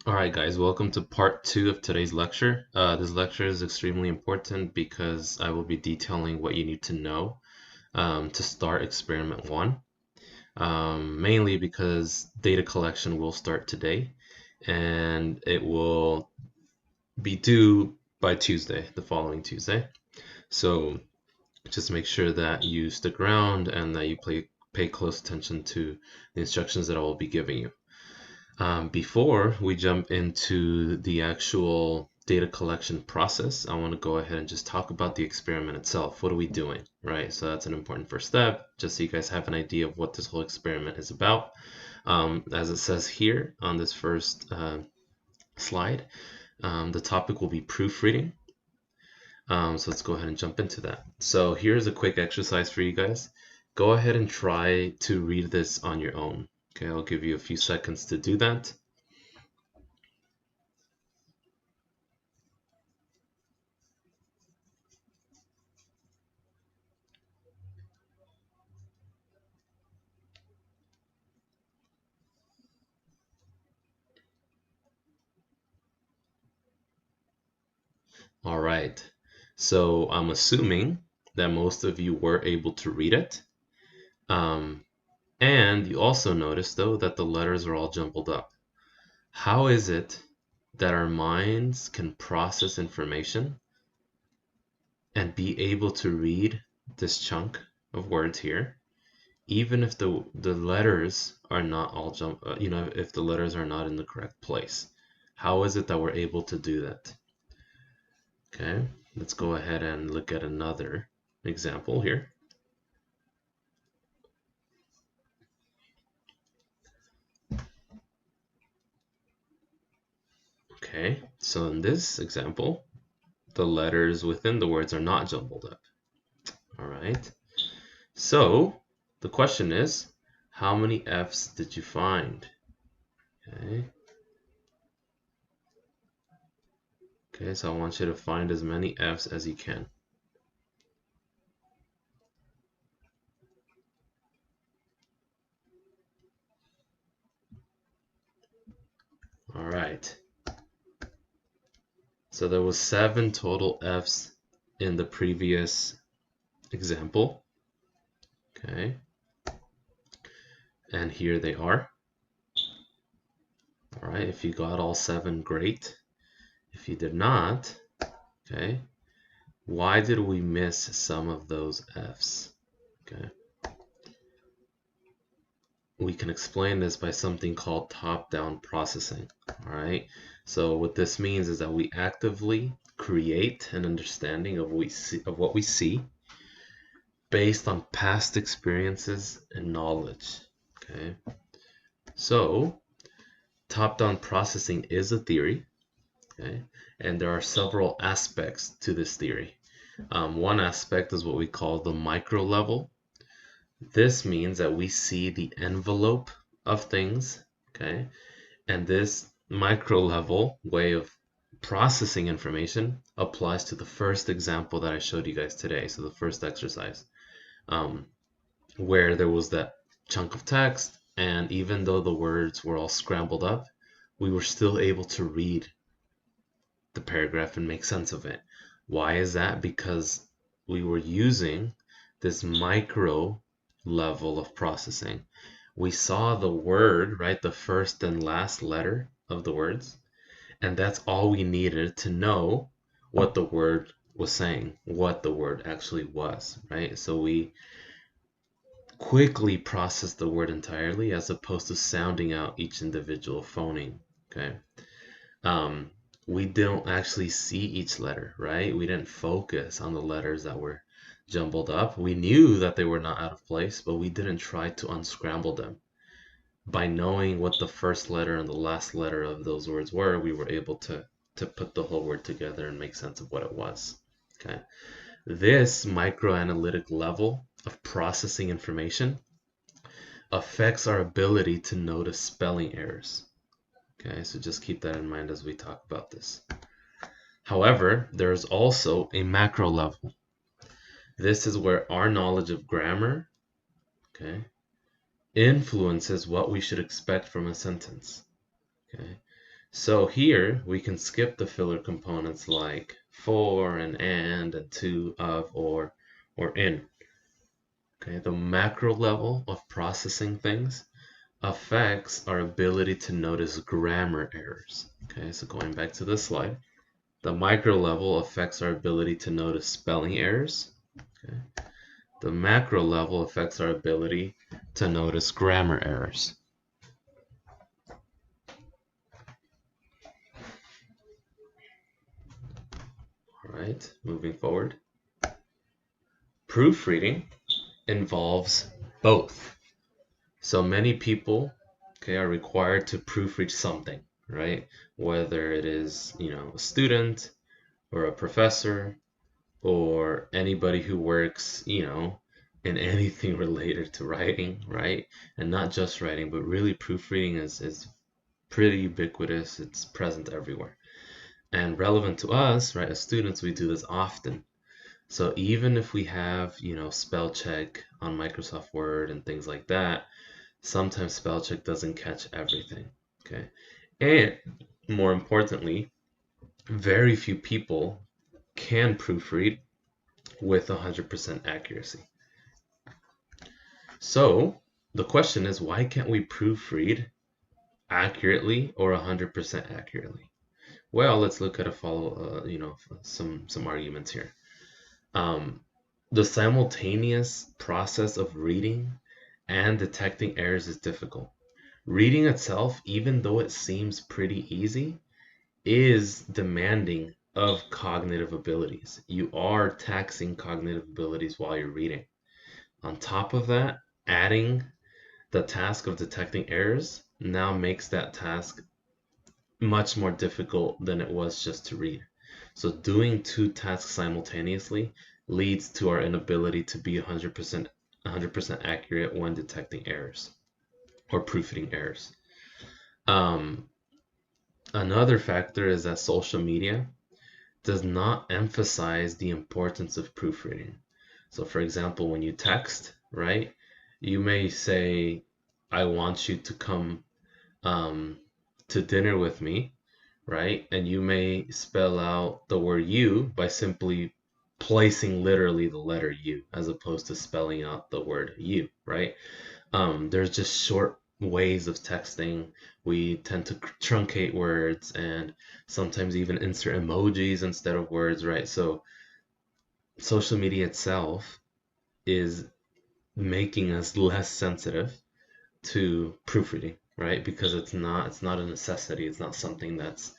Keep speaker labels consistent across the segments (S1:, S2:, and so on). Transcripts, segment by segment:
S1: Alright guys, welcome to part 2 of today's lecture. This lecture is extremely important because I will be detailing what you need to know to start experiment 1. Mainly because data collection will start today and it will be due by Tuesday, the following Tuesday. So just make sure that you stick around and that you pay close attention to the instructions that I will be giving you. Before we jump into the actual data collection process, I want to go ahead and just talk about the experiment itself. What are we doing, right? So that's an important first step, just so you guys have an idea of what this whole experiment is about. As it says here on this first slide, the topic will be proofreading. So let's go ahead and jump into that. So here's a quick exercise for you guys. Go ahead and try to read this on your own. Okay, I'll give you a few seconds to do that. All right, so I'm assuming that most of you were able to read it. And you also notice, though, that the letters are all jumbled up. How is it that our minds can process information and be able to read this chunk of words here, even if the letters are not all if the letters are not in the correct place? How is it that we're able to do that? Okay, let's go ahead and look at another example here. Okay, so in this example, the letters within the words are not jumbled up. All right, so the question is, how many F's did you find? Okay, so I want you to find as many F's as you can. All right, so there was 7 total F's in the previous example. Okay, and here they are. All right, if you got all 7, great. If you did not, okay, why did we miss some of those F's? Okay, we can explain this by something called top-down processing. All right, so what this means is that we actively create an understanding of what we see based on past experiences and knowledge. Okay, so top-down processing is a theory. Okay, and there are several aspects to this theory. One aspect is what we call the micro level. This means that we see the envelope of things, okay? And this micro level way of processing information applies to the first example that I showed you guys today. So the first exercise, where there was that chunk of text, and even though the words were all scrambled up, we were still able to read the paragraph and make sense of it. Why is that? Because we were using this micro level of processing. We saw the word, right, the first and last letter of the words, and that's all we needed to know what the word was saying, what the word actually was, right? So we quickly processed the word entirely as opposed to sounding out each individual phoneme, okay? We don't actually see each letter, right? We didn't focus on the letters that were jumbled up. We knew that they were not out of place, but we didn't try to unscramble them. By knowing what the first letter and the last letter of those words were, we were able to put the whole word together and make sense of what it was. Okay. This microanalytic level of processing information affects our ability to notice spelling errors. Okay, so just keep that in mind as we talk about this. However, there is also a macro level. This is where our knowledge of grammar, okay, influences what we should expect from a sentence. Okay, So here we can skip the filler components like for and to, of, or in. Okay, the macro level of processing things affects our ability to notice grammar errors. Okay, so going back to this slide, the micro level affects our ability to notice spelling errors. Okay. The macro level affects our ability to notice grammar errors. All right, moving forward. Proofreading involves both. So many people, okay, are required to proofread something, right? Whether it is, a student or a professor or anybody who works, in anything related to writing, right? And not just writing, but really proofreading is pretty ubiquitous. It's present everywhere. And relevant to us, right, as students, we do this often. So even if we have, spell check on Microsoft Word and things like that, sometimes spell check doesn't catch everything, okay? And more importantly, very few people can proofread with 100% accuracy. So the question is, why can't we proofread accurately or 100% accurately? Well, let's look at some arguments here. The simultaneous process of reading and detecting errors is difficult. Reading itself, even though it seems pretty easy, is demanding of cognitive abilities. You are taxing cognitive abilities while you're reading. On top of that, adding the task of detecting errors now makes that task much more difficult than it was just to read. So doing two tasks simultaneously leads to our inability to be 100% accurate when detecting errors or proofreading errors. Another factor is that social media does not emphasize the importance of proofreading. So for example, when you text, right, you may say, I want you to come to dinner with me, right? And you may spell out the word you by simply placing literally the letter U as opposed to spelling out the word you, right? There's just short ways of texting. We tend to truncate words and sometimes even insert emojis instead of words, right? So social media itself is making us less sensitive to proofreading, right? Because it's not a necessity. It's not something that's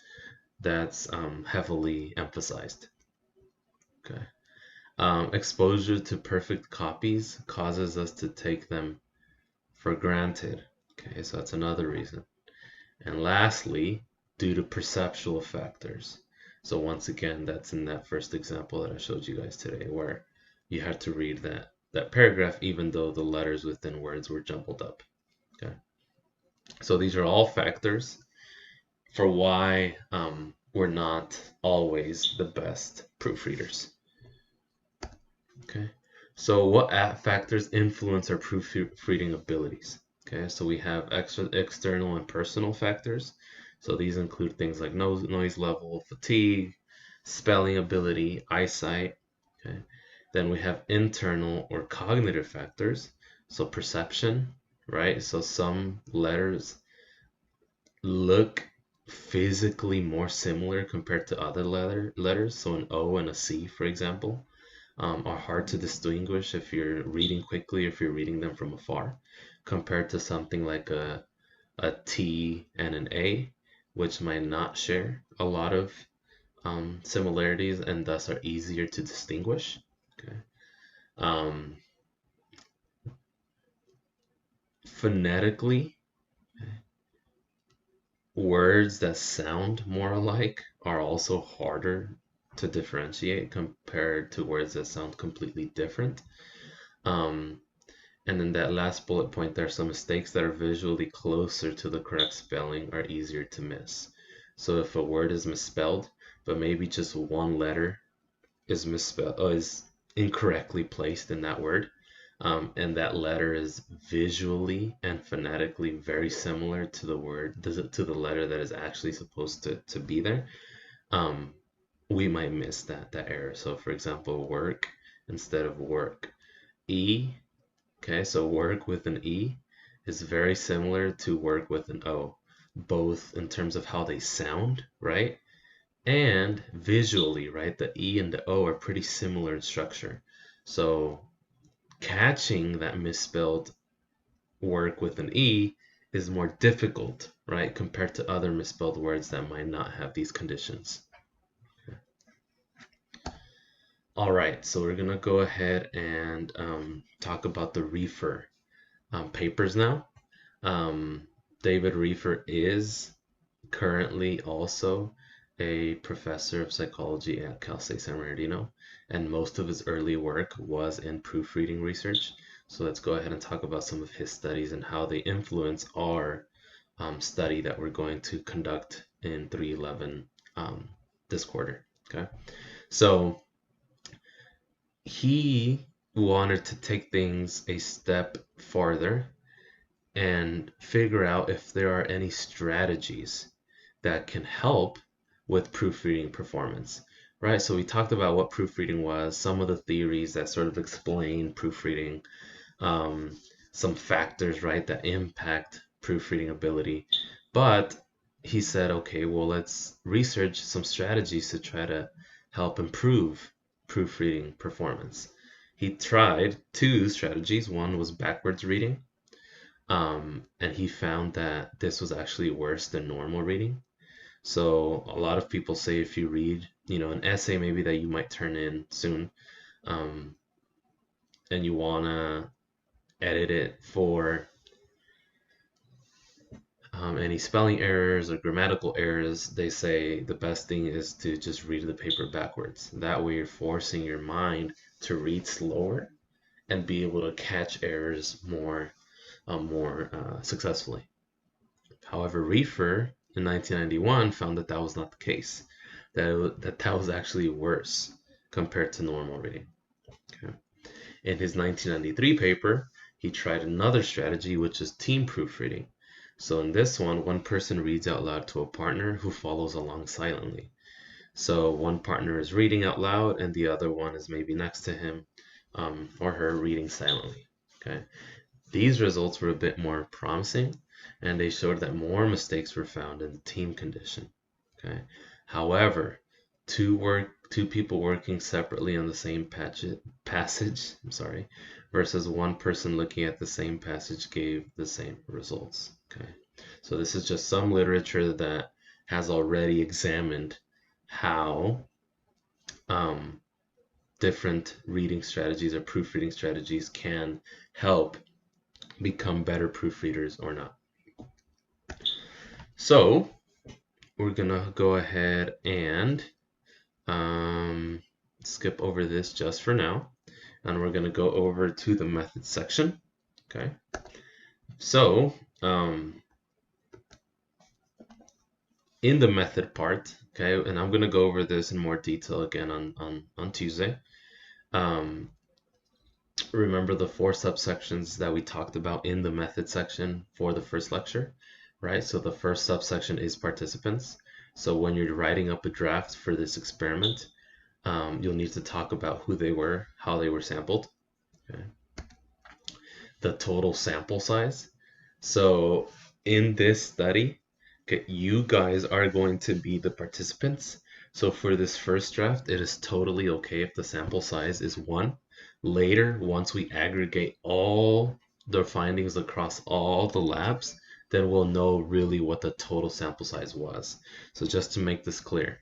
S1: heavily emphasized. Okay. Exposure to perfect copies causes us to take them for granted. Okay, so that's another reason. And lastly, due to perceptual factors. So once again, that's in that first example that I showed you guys today, where you had to read that paragraph even though the letters within words were jumbled up. Okay. So these are all factors for why we're not always the best proofreaders. Okay, so what factors influence our proofreading abilities? Okay, so we have external and personal factors. So these include things like noise level, fatigue, spelling ability, eyesight. Okay, then we have internal or cognitive factors. So perception, right? So some letters look physically more similar compared to other letters. So an O and a C, for example, are hard to distinguish if you're reading quickly, if you're reading them from afar, compared to something like a T and an A, which might not share a lot of similarities and thus are easier to distinguish. Okay. Phonetically, words that sound more alike are also harder to differentiate compared to words that sound completely different. And then that last bullet point there, some mistakes that are visually closer to the correct spelling are easier to miss. So if a word is misspelled, but maybe just one letter is misspelled, is incorrectly placed in that word, and that letter is visually and phonetically very similar to the word, to the letter that is actually supposed to be there, we might miss that error. So for example, work instead of work. E, okay, so work with an E is very similar to work with an O, both in terms of how they sound, right? And visually, right? The E and the O are pretty similar in structure. So catching that misspelled work with an E is more difficult, right? Compared to other misspelled words that might not have these conditions. All right, so we're gonna go ahead and talk about the reefer papers now. David Reefer is currently also a professor of psychology at Cal State San Bernardino, and most of his early work was in proofreading research. So let's go ahead and talk about some of his studies and how they influence our study that we're going to conduct in 311 this quarter. Okay, so he wanted to take things a step farther and figure out if there are any strategies that can help with proofreading performance, right? So we talked about what proofreading was, some of the theories that sort of explain proofreading, some factors, right, that impact proofreading ability. But he said, okay, well, let's research some strategies to try to help improve proofreading performance. He tried two strategies. One was backwards reading, and he found that this was actually worse than normal reading. So a lot of people say if you read, an essay maybe that you might turn in soon, and you wanna edit it for any spelling errors or grammatical errors, they say the best thing is to just read the paper backwards. That way you're forcing your mind to read slower and be able to catch errors more successfully. However, Reefer in 1991 found that that was not the case, that was actually worse compared to normal reading. Okay. In his 1993 paper, he tried another strategy, which is team proofreading. So in this one person reads out loud to a partner who follows along silently. So one partner is reading out loud and the other one is maybe next to him or her reading silently. Okay. These results were a bit more promising, and they showed that more mistakes were found in the team condition. Okay. However, two people working separately on the same passage, versus one person looking at the same passage gave the same results. Okay. So this is just some literature that has already examined how different reading strategies or proofreading strategies can help become better proofreaders or not. So we're gonna go ahead and skip over this just for now, and we're gonna go over to the methods section. Okay, so in the method part, okay, and I'm gonna go over this in more detail again on Tuesday. Remember the 4 subsections that we talked about in the method section for the first lecture, right? So the first subsection is participants. So when you're writing up a draft for this experiment, you'll need to talk about who they were, how they were sampled, okay? The total sample size. So in this study, okay, you guys are going to be the participants. So for this first draft, it is totally okay if the sample size is 1. Later, once we aggregate all the findings across all the labs, then we'll know really what the total sample size was. So just to make this clear,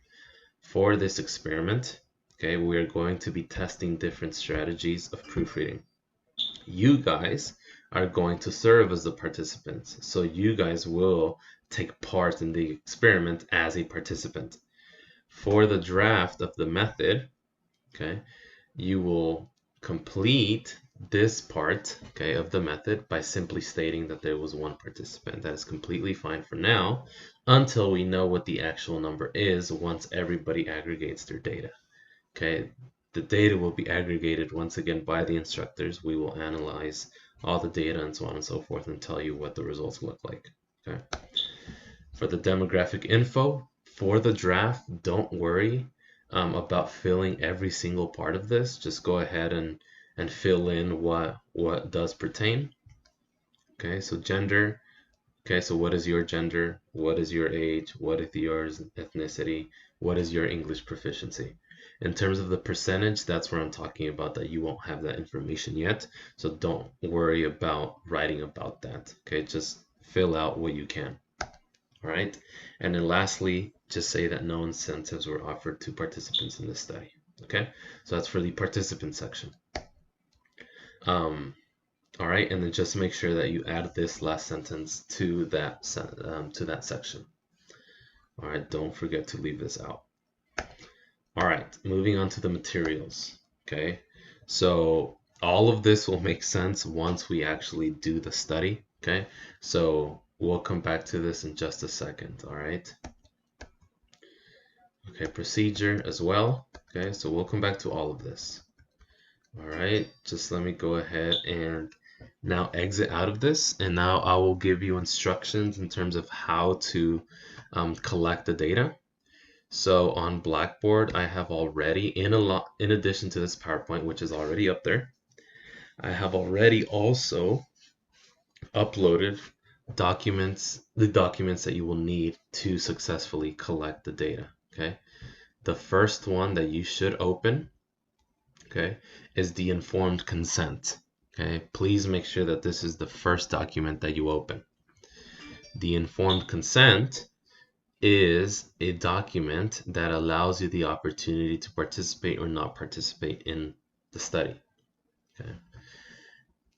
S1: for this experiment, okay, we are going to be testing different strategies of proofreading. You guys are going to serve as the participants. So you guys will take part in the experiment as a participant. For the draft of the method, okay, you will complete this part, okay, of the method by simply stating that there was 1 participant. That is completely fine for now until we know what the actual number is once everybody aggregates their data. Okay, The data will be aggregated once again by the instructors. We will analyze all the data and so on and so forth and tell you what the results look like. Okay. For the demographic info, for the draft, don't worry about filling every single part of this. Just go ahead and fill in what does pertain. Okay, so gender. Okay, so what is your gender? What is your age? What is your ethnicity? What is your English proficiency? In terms of the percentage, that's where I'm talking about that you won't have that information yet. So don't worry about writing about that. Okay, just fill out what you can. All right, and then lastly, just say that no incentives were offered to participants in this study. Okay, so that's for the participant section. All right, and then just make sure that you add this last sentence to that section. All right, don't forget to leave this out. All right, moving on to the materials. Okay, so all of this will make sense once we actually do the study. Okay, so we'll come back to this in just a second. All right. Okay, procedure as well. Okay, so we'll come back to all of this. All right, just let me go ahead and now exit out of this, and now I will give you instructions in terms of how to collect the data. So on Blackboard, I have already, in addition to this PowerPoint, which is already up there, I have already also uploaded the documents that you will need to successfully collect the data. Okay, the first one that you should open, okay, is the informed consent. Okay, please make sure that this is the first document that you open. The informed consent is a document that allows you the opportunity to participate or not participate in the study. Okay,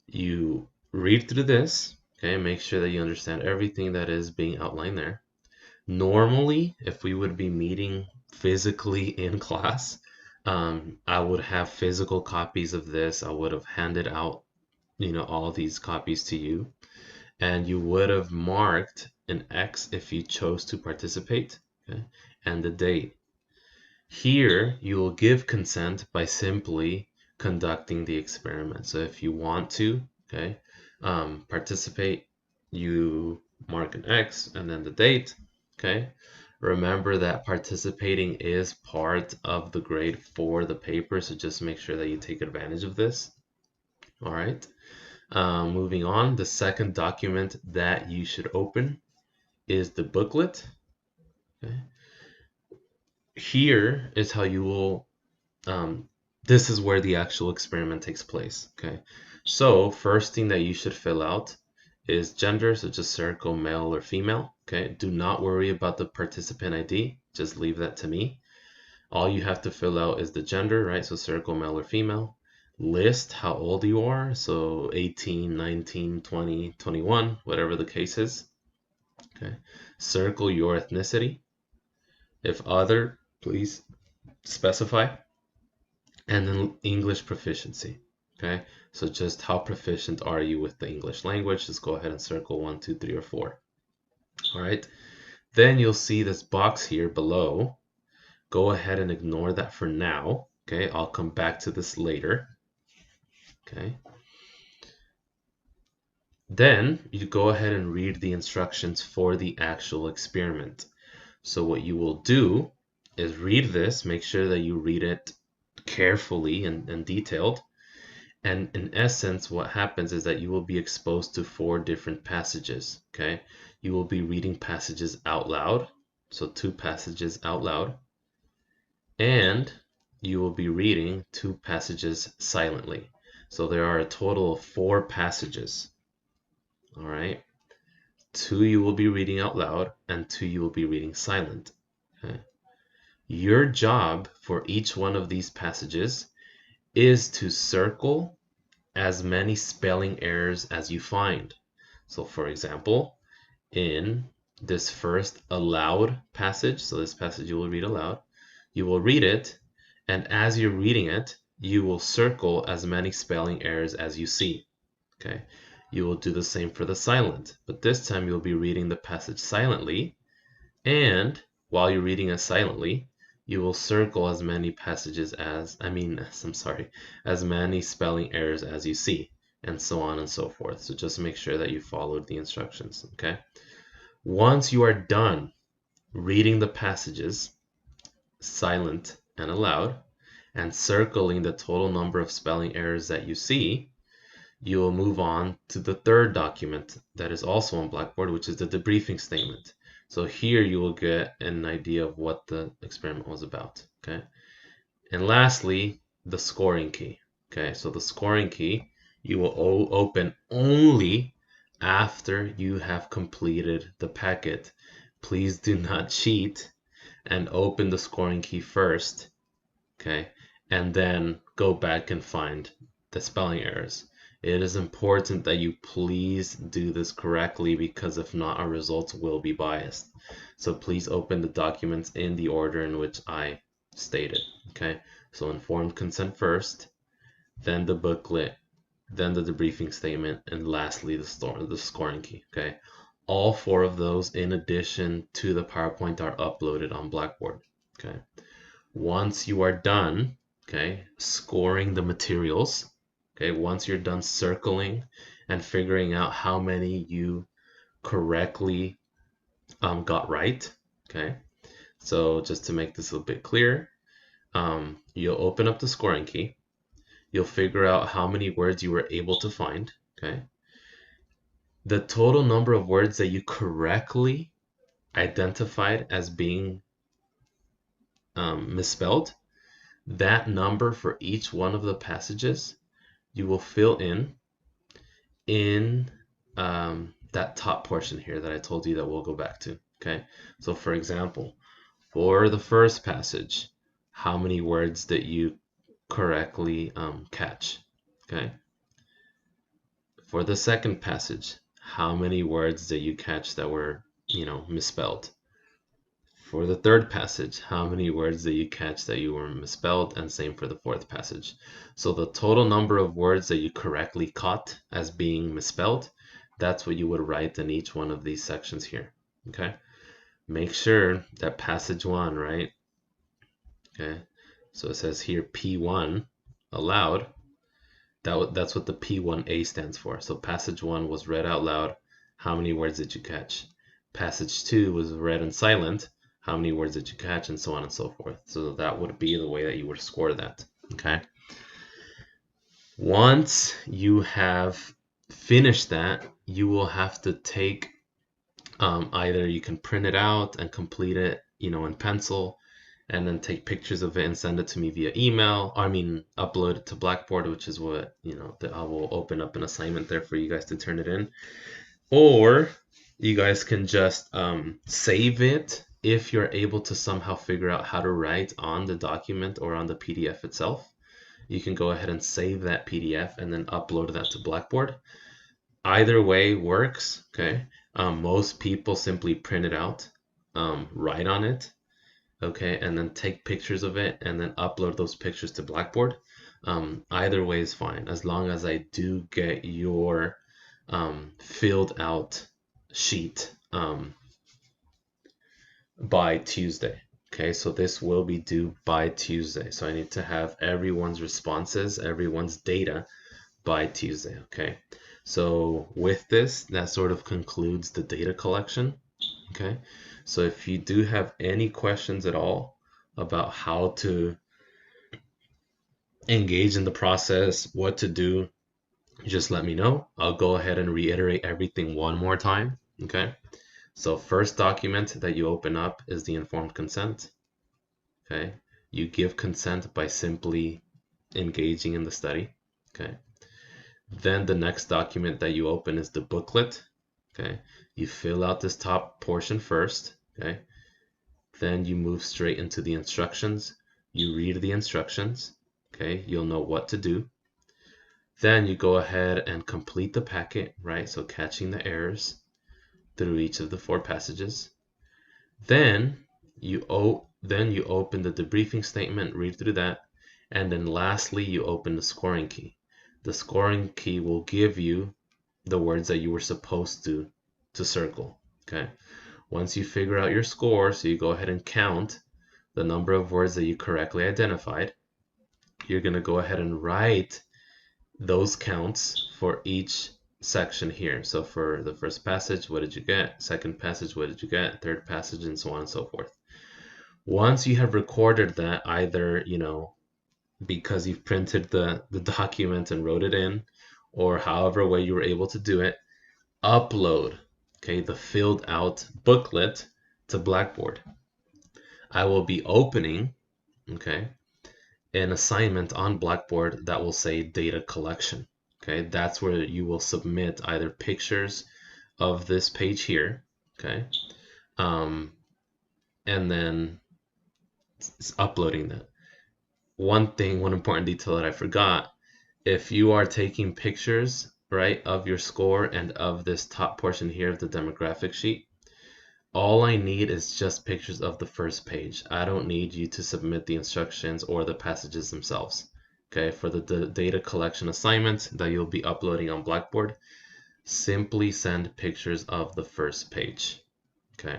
S1: you read through this. Okay, make sure that you understand everything that is being outlined there. Normally, if we would be meeting physically in class, I would have physical copies of this. I would have handed out, all these copies to you, and you would have marked an X if you chose to participate, okay, and the date. Here, you will give consent by simply conducting the experiment. So if you want to, okay, participate, you mark an X and then the date, okay. Remember that participating is part of the grade for the paper, so just make sure that you take advantage of this. All right. Moving on, the second document that you should open is the booklet. Okay. Here is how you will, this is where the actual experiment takes place. Okay. So first thing that you should fill out is gender, so just circle male or female. Okay, do not worry about the participant ID, just leave that to me. All you have to fill out is the gender, right? So circle male or female. List how old you are, so 18, 19, 20, 21, whatever the case is. Okay, circle your ethnicity. If other, please specify. And then English proficiency. Okay, so just how proficient are you with the English language? Just go ahead and circle 1, 2, 3, or 4. All right, then you'll see this box here below. Go ahead and ignore that for now. Okay, I'll come back to this later. Okay, then you go ahead and read the instructions for the actual experiment. So what you will do is read this, make sure that you read it carefully and detailed. And in essence, what happens is that you will be exposed to 4 different passages, okay? You will be reading passages out loud, so 2 passages out loud, and you will be reading 2 passages silently. So there are a total of 4 passages, all right? 2 you will be reading out loud, and 2 you will be reading silent, okay? Your job for each one of these passages is to circle as many spelling errors as you find. So for example, in this first aloud passage, so this passage you will read aloud, you will read it, and as you're reading it, you will circle as many spelling errors as you see. Okay, you will do the same for the silent, but this time you'll be reading the passage silently, and while you're reading it silently, you will circle as many passages as, as many spelling errors as you see, and so on and so forth. So just make sure that you followed the instructions, okay? Once you are done reading the passages, silent and aloud, and circling the total number of spelling errors that you see, you will move on to the third document that is also on Blackboard, which is the debriefing statement. So here you will get an idea of what the experiment was about, okay? And lastly, the scoring key, okay? So the scoring key you will open only after you have completed the packet. Please do not cheat and open the scoring key first, okay? And then go back and find the spelling errors. It is important that you please do this correctly, because if not, our results will be biased. So please open the documents in the order in which I stated, okay? So informed consent first, then the booklet, then the debriefing statement, and lastly the scoring key, okay? All four of those, in addition to the PowerPoint, are uploaded on Blackboard, okay? Once you are done, okay, scoring the materials, okay, once you're done circling and figuring out how many you correctly got right, okay, so just to make this a bit clearer, you'll open up the scoring key, you'll figure out how many words you were able to find, okay, the total number of words that you correctly identified as being misspelled, that number for each one of the passages you will fill in that top portion here that I told you that we'll go back to, okay? So for example, for the first passage, how many words did you correctly catch, okay? For the second passage, how many words did you catch that were, misspelled? For the third passage, how many words did you catch that you were misspelled? And same for the fourth passage. So the total number of words that you correctly caught as being misspelled, that's what you would write in each one of these sections here, okay? Make sure that passage 1, right? Okay, so it says here P1 aloud. That's what the P1A stands for. So passage 1 was read out loud. How many words did you catch? Passage 2 was read in silent. How many words did you catch, and so on and so forth. So that would be the way that you would score that, okay? Once you have finished that, you will have to take, either you can print it out and complete it, in pencil, and then take pictures of it and send it to me via email. Upload it to Blackboard, which is what, I will open up an assignment there for you guys to turn it in. Or you guys can just save it. If you're able to somehow figure out how to write on the document or on the PDF itself, you can go ahead and save that PDF and then upload that to Blackboard. Either way works, okay? Most people simply print it out, write on it, okay, and then take pictures of it and then upload those pictures to Blackboard. Either way is fine, as long as I do get your filled out sheet by Tuesday. Okay, so this will be due by Tuesday. So I need to have everyone's responses, everyone's data by Tuesday. Okay, so with this, that sort of concludes the data collection. Okay, so if you do have any questions at all about how to engage in the process, what to do, just let me know. I'll go ahead and reiterate everything one more time. Okay. So first document that you open up is the informed consent, okay? You give consent by simply engaging in the study, okay? Then the next document that you open is the booklet, okay? You fill out this top portion first, okay? Then you move straight into the instructions. You read the instructions, okay? You'll know what to do. Then you go ahead and complete the packet, right? So catching the errors through each of the 4 passages. Then you open the debriefing statement, read through that, and then lastly you open the scoring key. The scoring key will give you the words that you were supposed to circle, okay? Once you figure out your score, so you go ahead and count the number of words that you correctly identified. You're going to go ahead and write those counts for each section here. So for the first passage, what did you get? Second passage, what did you get? Third passage, and so on and so forth. Once you have recorded that, either, because you've printed the document and wrote it in, or however way you were able to do it, upload, okay, the filled out booklet to Blackboard. I will be opening, okay, an assignment on Blackboard that will say data collection. Okay, that's where you will submit either pictures of this page here, okay, and then uploading that. One important detail that I forgot, if you are taking pictures, right, of your score and of this top portion here of the demographic sheet, all I need is just pictures of the first page. I don't need you to submit the instructions or the passages themselves. Okay, for the data collection assignment that you'll be uploading on Blackboard, simply send pictures of the first page. Okay.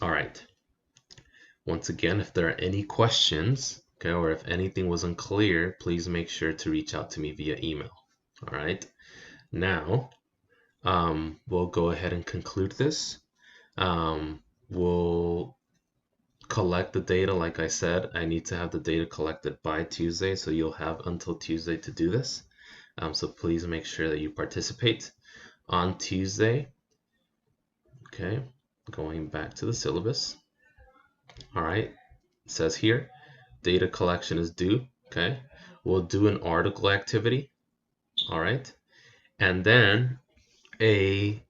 S1: All right. Once again, if there are any questions, okay, or if anything was unclear, please make sure to reach out to me via email. All right. Now, we'll go ahead and conclude this. We'll collect the data. Like I said, I need to have the data collected by Tuesday, so you'll have until Tuesday to do this. So please make sure that you participate on Tuesday. Okay, going back to the syllabus. All right, it says here, data collection is due. Okay, we'll do an article activity. All right, and then the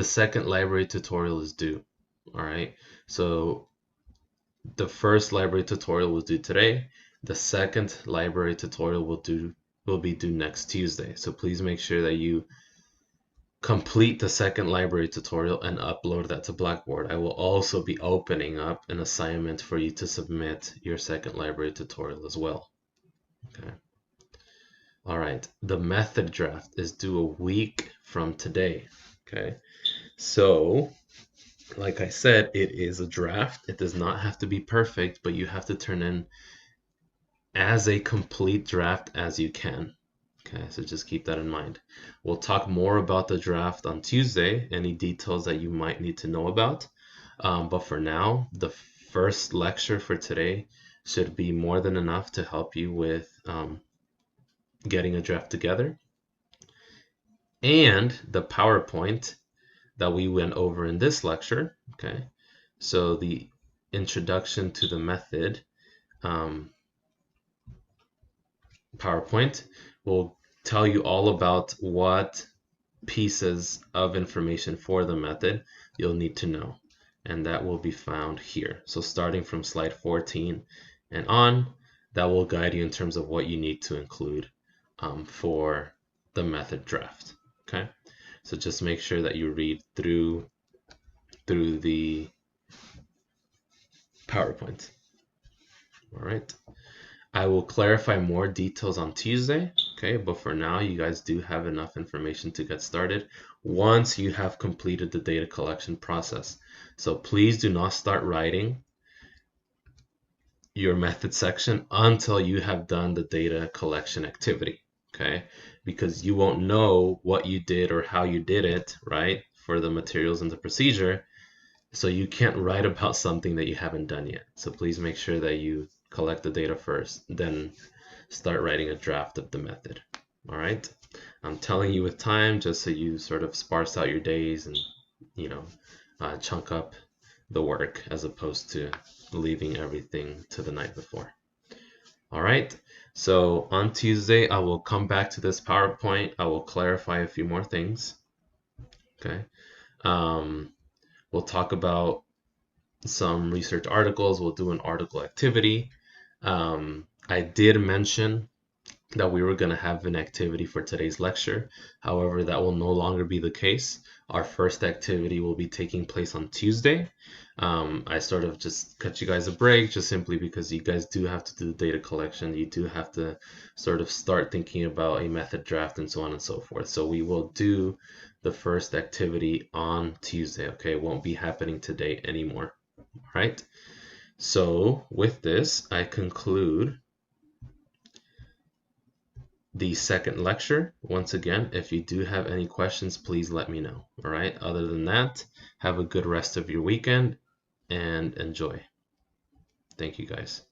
S1: second library tutorial is due. All right, so the first library tutorial was due today. The second library tutorial will be due next Tuesday. So please make sure that you complete the second library tutorial and upload that to Blackboard. I will also be opening up an assignment for you to submit your second library tutorial as well. Okay. All right. The method draft is due a week from today. Okay. So, like I said, it is a draft. It does not have to be perfect, but you have to turn in as a complete draft as you can. Okay, so just keep that in mind. We'll talk more about the draft on Tuesday, any details that you might need to know about. But for now, the first lecture for today should be more than enough to help you with getting a draft together. And the PowerPoint that we went over in this lecture, okay? So the introduction to the method PowerPoint will tell you all about what pieces of information for the method you'll need to know, and that will be found here. So starting from slide 14 and on, that will guide you in terms of what you need to include for the method draft. Okay, so just make sure that you read through the PowerPoint. All right. I will clarify more details on Tuesday, okay? But for now, you guys do have enough information to get started once you have completed the data collection process. So please do not start writing your method section until you have done the data collection activity, okay? Because you won't know what you did or how you did it, right? For the materials and the procedure. So you can't write about something that you haven't done yet. So please make sure that you collect the data first, then start writing a draft of the method. All right, I'm telling you with time just so you sort of sparse out your days and chunk up the work as opposed to leaving everything to the night before. All right, so on Tuesday I will come back to this PowerPoint. I will clarify a few more things. Okay, we'll talk about some research articles. We'll do an article activity. I did mention that we were going to have an activity for today's lecture. However, that will no longer be the case. Our first activity will be taking place on Tuesday. I sort of just cut you guys a break just simply because you guys do have to do the data collection. You do have to sort of start thinking about a method draft and so on and so forth. So we will do the first activity on Tuesday, okay? It won't be happening today anymore. All right. So with this, I conclude the second lecture. Once again, if you do have any questions, please let me know. All right. Other than that, have a good rest of your weekend and enjoy. Thank you guys.